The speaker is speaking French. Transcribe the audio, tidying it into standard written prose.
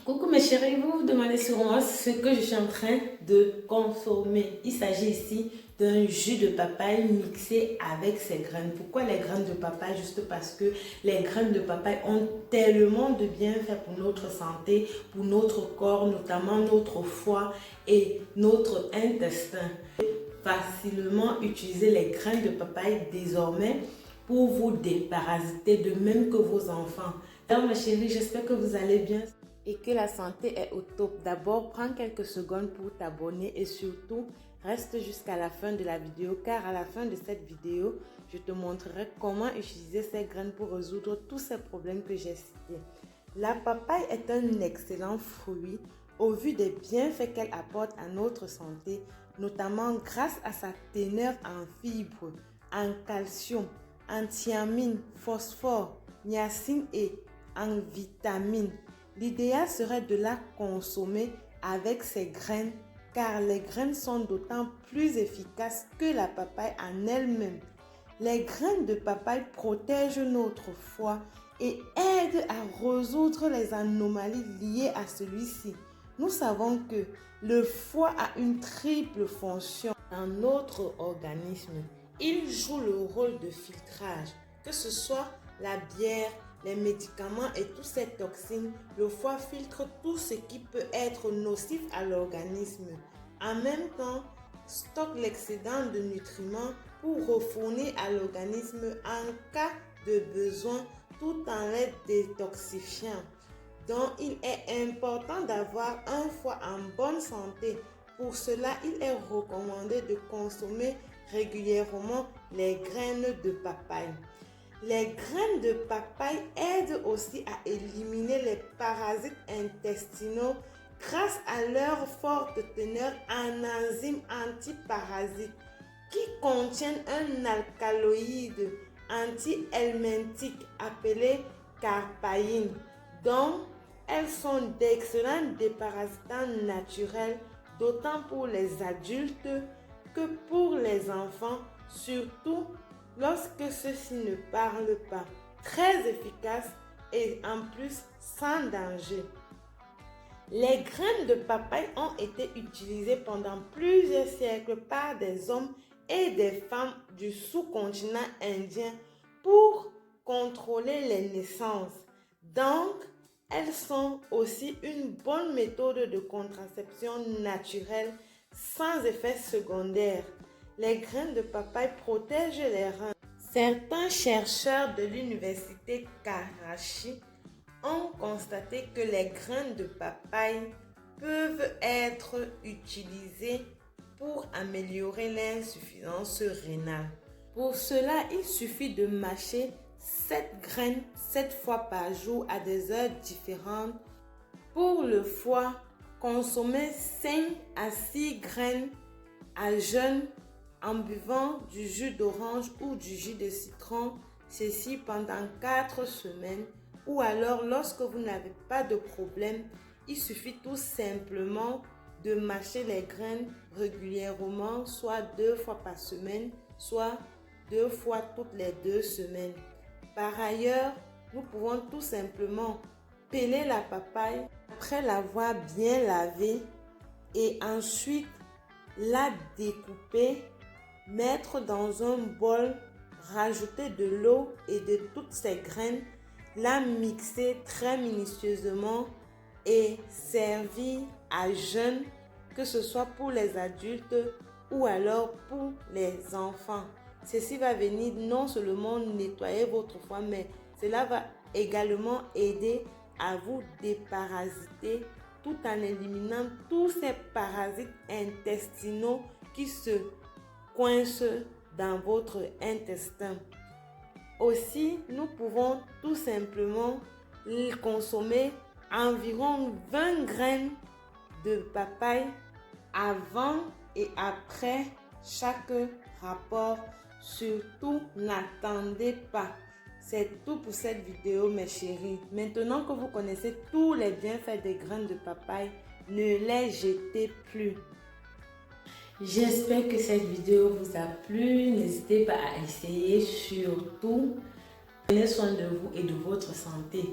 Coucou mes chéris, vous vous demandez sûrement ce que je suis en train de consommer. Il s'agit ici d'un jus de papaye mixé avec ses graines. Pourquoi les graines de papaye? Juste parce que les graines de papaye ont tellement de bienfaits pour notre santé, pour notre corps, notamment notre foie et notre intestin. Facilement utiliser les graines de papaye désormais pour vous déparasiter de même que vos enfants. Alors mes chéris, j'espère que vous allez bien et que la santé est au top. D'abord, prends quelques secondes pour t'abonner et surtout, reste jusqu'à la fin de la vidéo car à la fin de cette vidéo, je te montrerai comment utiliser ces graines pour résoudre tous ces problèmes que j'ai cités. La papaye est un excellent fruit au vu des bienfaits qu'elle apporte à notre santé, notamment grâce à sa teneur en fibres, en calcium, en thiamine, phosphore, niacine et en vitamines. L'idéal serait de la consommer avec ses graines car les graines sont d'autant plus efficaces que la papaye en elle-même. Les graines de papaye protègent notre foie et aident à résoudre les anomalies liées à celui-ci. Nous savons que le foie a une triple fonction dans notre organisme. Il joue le rôle de filtrage, que ce soit la bière, les médicaments et toutes ces toxines. Le foie filtre tout ce qui peut être nocif à l'organisme. En même temps, stocke l'excédent de nutriments pour refournir à l'organisme en cas de besoin tout en les détoxifiant. Donc, il est important d'avoir un foie en bonne santé. Pour cela, il est recommandé de consommer régulièrement les graines de papaye. Les graines de papaye aident aussi à éliminer les parasites intestinaux grâce à leur forte teneur en enzymes antiparasites qui contiennent un alcaloïde anti-helminthique appelé carpaïne. Donc, elles sont d'excellents déparasitants naturels, d'autant pour les adultes que pour les enfants, surtout lorsque ceux-ci ne parlent pas. Très efficace et en plus sans danger. Les graines de papaye ont été utilisées pendant plusieurs siècles par des hommes et des femmes du sous-continent indien pour contrôler les naissances. Donc, elles sont aussi une bonne méthode de contraception naturelle sans effet secondaire. Les graines de papaye protègent les reins. Certains chercheurs de l'université Karachi ont constaté que les graines de papaye peuvent être utilisées pour améliorer l'insuffisance rénale. Pour cela, il suffit de mâcher 7 graines 7 fois par jour à des heures différentes. Pour le foie, consommer 5 à 6 graines à jeûne en buvant du jus d'orange ou du jus de citron, ceci pendant 4 semaines. Ou alors, lorsque vous n'avez pas de problème, il suffit tout simplement de mâcher les graines régulièrement, soit 2 fois par semaine, soit 2 fois toutes les 2 semaines. Par ailleurs, nous pouvons tout simplement peler la papaye après l'avoir bien lavée et ensuite la découper, mettre dans un bol, rajouter de l'eau et de toutes ces graines, la mixer très minutieusement et servir à jeûne, que ce soit pour les adultes ou alors pour les enfants. Ceci va venir non seulement nettoyer votre foie, mais cela va également aider à vous déparasiter tout en éliminant tous ces parasites intestinaux qui se coincent dans votre intestin. Aussi, nous pouvons tout simplement consommer environ 20 graines de papaye avant et après chaque rapport. Surtout, n'attendez pas. C'est tout pour cette vidéo, mes chéris. Maintenant que vous connaissez tous les bienfaits des graines de papaye, ne les jetez plus. J'espère que cette vidéo vous a plu. N'hésitez pas à essayer. Surtout, prenez soin de vous et de votre santé.